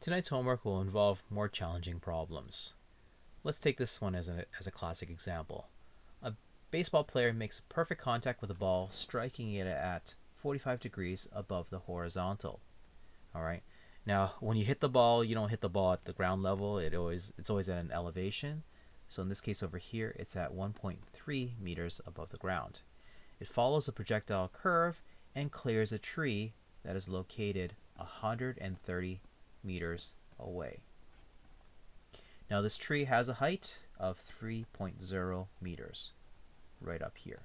Tonight's homework will involve more challenging problems. Let's take this one as a classic example. A baseball player makes perfect contact with the ball, striking it at 45 degrees above the horizontal. All right. Now, when you hit the ball, you don't hit the ball at the ground level. It's always at an elevation. So in this case over here, it's at 1.3 meters above the ground. It follows a projectile curve and clears a tree that is located 130 meters away. Now this tree has a height of 3.0 meters right up here.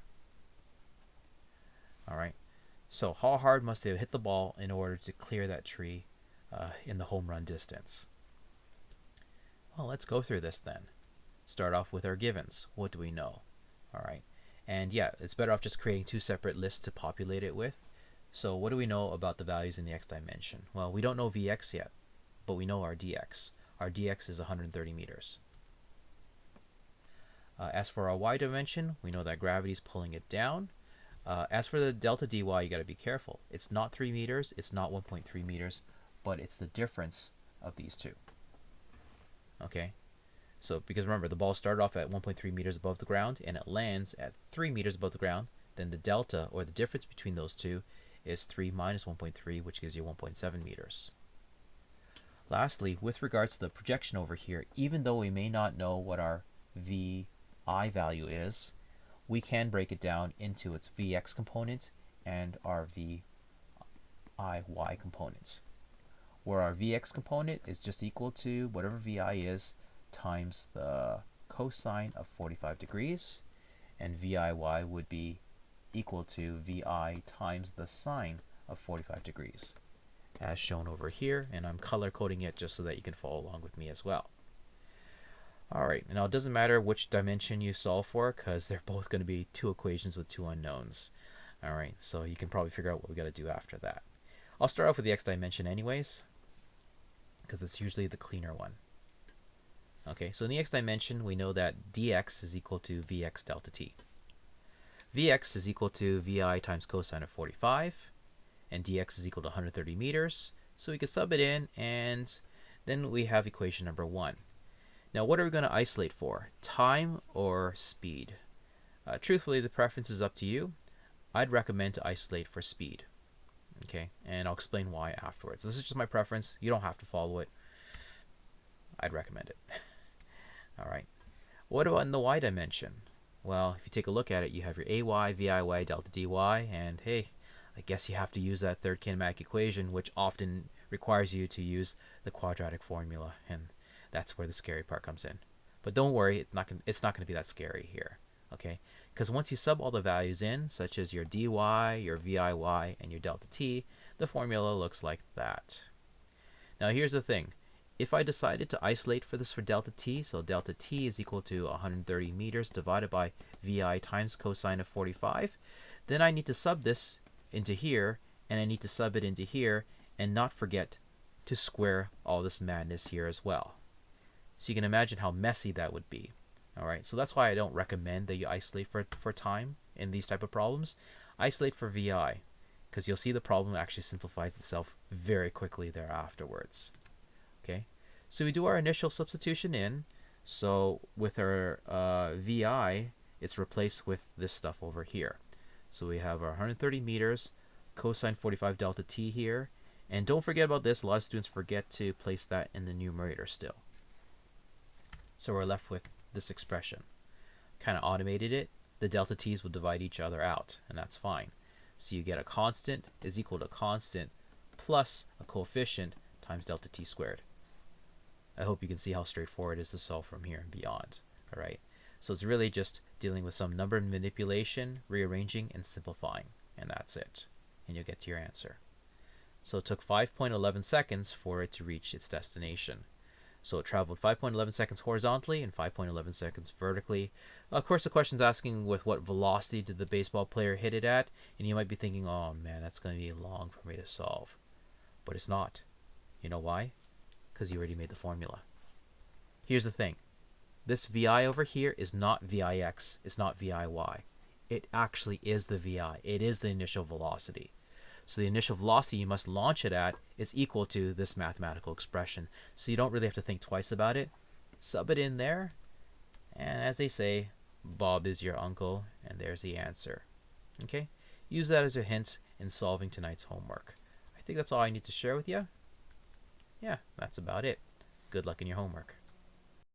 All right. So how hard must they have hit the ball in order to clear that tree in the home run distance? Well, let's go through this then. Start off with our givens. What do we know? All right. And yeah, it's better off just creating two separate lists to populate it with. So what do we know about the values in the x dimension? Well, we don't know Vx yet, but we know our dx. Our dx is 130 meters. As for our y dimension, we know that gravity is pulling it down. As for the delta dy, you got to be careful. It's not 3 meters, it's not 1.3 meters, but it's the difference of these two. Okay? So, because remember, the ball started off at 1.3 meters above the ground, and it lands at 3 meters above the ground, then the delta, or the difference between those two, is 3 minus 1.3, which gives you 1.7 meters. Lastly, with regards to the projection over here, even though we may not know what our vi value is, we can break it down into its vx component and our viy component, where our vx component is just equal to whatever vi is times the cosine of 45 degrees, and viy would be equal to vi times the sine of 45 degrees, as shown over here, and I'm color coding it just so that you can follow along with me as well. Alright, now it doesn't matter which dimension you solve for, because they're both going to be two equations with two unknowns. Alright, so you can probably figure out what we got to do after that. I'll start off with the x dimension anyways, because it's usually the cleaner one. Okay, so in the x dimension, we know that dx is equal to vx delta t. Vx is equal to vi times cosine of 45, and dx is equal to 130 meters. So we can sub it in, and then we have equation number 1. Now, what are we going to isolate for? Time or speed? Truthfully, the preference is up to you. I'd recommend to isolate for speed. Okay, and I'll explain why afterwards. This is just my preference. You don't have to follow it. I'd recommend it. All right. What about in the y dimension? Well, if you take a look at it, you have your ay, viy, delta dy, and hey, I guess you have to use that third kinematic equation, which often requires you to use the quadratic formula, and that's where the scary part comes in. But don't worry, it's not going to be that scary here, okay? Because once you sub all the values in, such as your dy, your viy, and your delta t, the formula looks like that. Now here's the thing. If I decided to isolate for this for delta t, so delta t is equal to 130 meters divided by vi times cosine of 45, then I need to sub this into here, and I need to sub it into here, and not forget to square all this madness here as well. So you can imagine how messy that would be. All right, so that's why I don't recommend that you isolate for time in these type of problems. Isolate for vi, because you'll see the problem actually simplifies itself very quickly there afterwards. Okay, so we do our initial substitution in. So with our vi, it's replaced with this stuff over here. So we have our 130 meters, cosine 45 delta t here. And don't forget about this. A lot of students forget to place that in the numerator still. So we're left with this expression. Kind of automated it. The delta t's will divide each other out, and that's fine. So you get a constant is equal to constant plus a coefficient times delta t squared. I hope you can see how straightforward it is to solve from here and beyond. All right. So it's really just dealing with some number manipulation, rearranging, and simplifying, and that's it. And you'll get to your answer. So it took 5.11 seconds for it to reach its destination. So it traveled 5.11 seconds horizontally and 5.11 seconds vertically. Of course, the question's asking with what velocity did the baseball player hit it at, and you might be thinking, oh man, that's going to be long for me to solve. But it's not. You know why? Because you already made the formula. Here's the thing. This vi over here is not vix, it's not viy. It actually is the vi. It is the initial velocity. So the initial velocity you must launch it at is equal to this mathematical expression. So you don't really have to think twice about it. Sub it in there, and as they say, Bob is your uncle, and there's the answer. Okay? Use that as a hint in solving tonight's homework. I think that's all I need to share with you. Yeah, that's about it. Good luck in your homework.